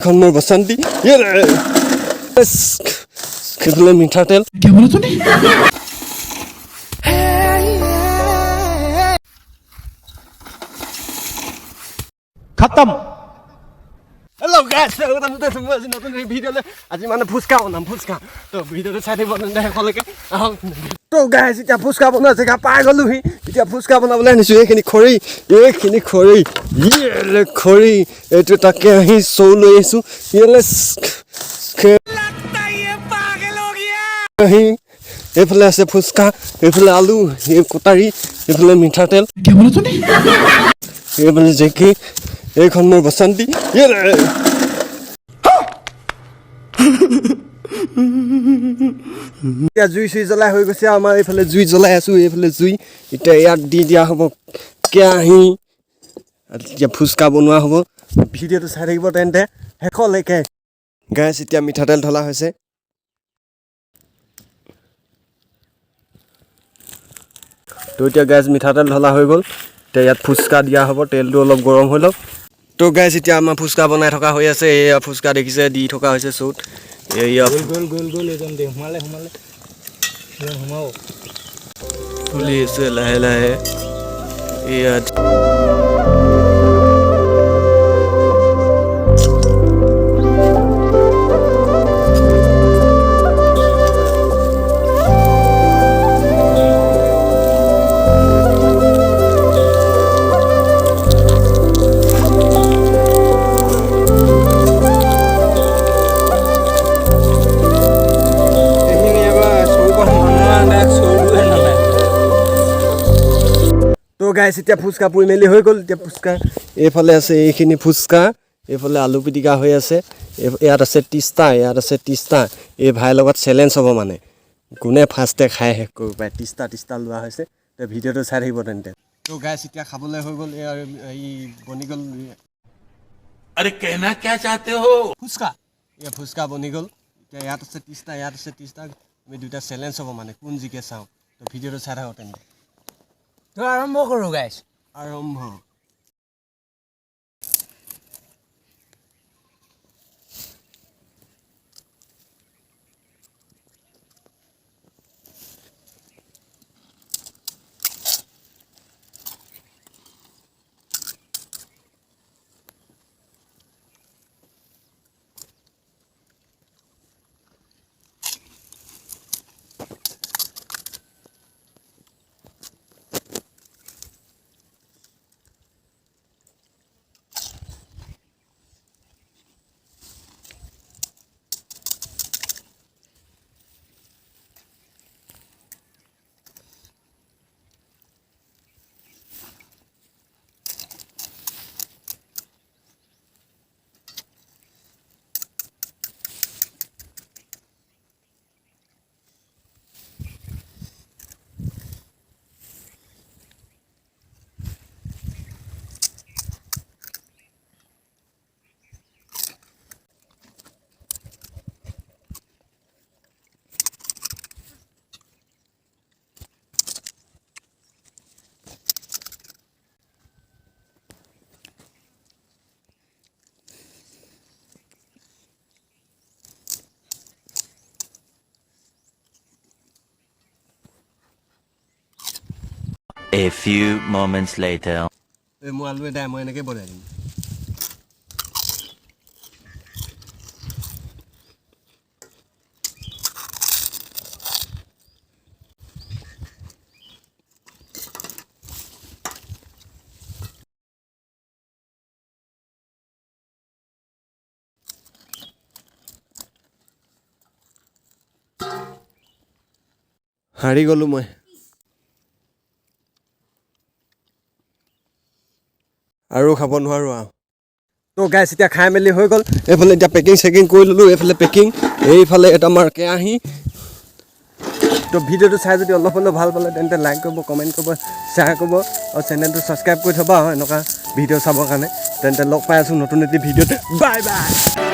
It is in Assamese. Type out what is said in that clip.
এখন মোৰ বসন্তি খেলে মিঠাতেল क्या बोला तूने खत्म Hello guys, welcome to another video. আজি মানে ফুচকা বনাম ফুচকা তো ভিডিওটো চাই থাকিব তেন্তে শেষলৈকে আহক তো গাইজ এতিয়া ফুচকা বনোৱা জেগা পাই গ'লোহি এতিয়া ফুচকা বনাবলৈ আনিছোঁ এইখিনি খৰি খৰি এইটো তাকে আহি চৌ লৈ আহিছোঁ এইফালে আছে ফুচকা এইফালে আলু কটাৰী এইফালে মিঠাতেল क्या बोला तूने এইফালে জেকি এইখন মোৰ বসন্তি এতিয়া জুই চুই জ্বলাই হৈ গৈছে আমাৰ এইফালে জুই জ্বলাই আছোঁ এইফালে জুই এতিয়া ইয়াত দি দিয়া হ'ব কেৰাহী এতিয়া ফুচকা বনোৱা হ'ব ভিডিঅ'টো চাই থাকিব তেন্তে শেষলৈকে গাইজ এতিয়া মিঠাতেল ঢলা হৈছে তো এতিয়া গাইজ মিঠাতেল ঢলা হৈ গ'ল এতিয়া ইয়াত ফুচকা দিয়া হ'ব তেলটো অলপ গৰম হৈ লওক তো গাইজ এতিয়া আমাৰ ফুচকা বনাই থকা হৈ আছে এয়া ফুচকা দেখিছে দি থকা হৈছে চৌত এয়া गोल एकदम दे हुमाले हुमाओ খুলি আছে লাহে লাহে এয়া তো গাইছ এতিয়া ফুচকা পুৰি মেলি হৈ গ'ল এতিয়া ফুচকা এইফালে আছে এইখিনি ফুচকা এইফালে আলু পিটিকা হৈ আছে ইয়াত আছে টিষ্টা এই ভাইৰ লগত চেলেঞ্জ হ'ব মানে কোনে ফাৰ্ষ্টে খাই শেষ কৰিব পাৰে টিষ্টা লোৱা হৈছে তো ভিডিঅ'টো চাই থাকিব তেন্তে তো গাইছ এতিয়া খাবলৈ হৈ গ'ল এই বনি গ'ল अरे कहना क्या चाहते हो ফুচকা বনি গ'ল এতিয়া ইয়াত আছে টিষ্টা আমি দুটা চেলেঞ্জ হ'ব মানে কোন জিকে চাওঁ তো ভিডিঅ'টো চাই থাকক তেন্তে तो आरंभ करो गाइस আৰম্ভ A few moments later. মই আলু এটা মই এনেকৈ বনাই দিম হাৰি গ'লোঁ মই আৰু খাব নোৱাৰোঁ আৰু তো গাইছ এতিয়া খাই মেলি হৈ গ'ল এইফালে এতিয়া পেকিং কৰি ল'লোঁ এইফালে এইফালে এটা আমাৰ কেৰাহী তো ভিডিঅ'টো চাই যদি অলপ ভাল পালে তেন্তে লাইক কৰিব কমেণ্ট কৰিব শ্বেয়াৰ কৰিব আৰু চেনেলটো ছাবস্ক্ৰাইব কৰি থ'বা এনেকুৱা ভিডিঅ' চাবৰ কাৰণে তেন্তে লগ পাই আছোঁ নতুন এটি ভিডিঅ'ত বাই বাই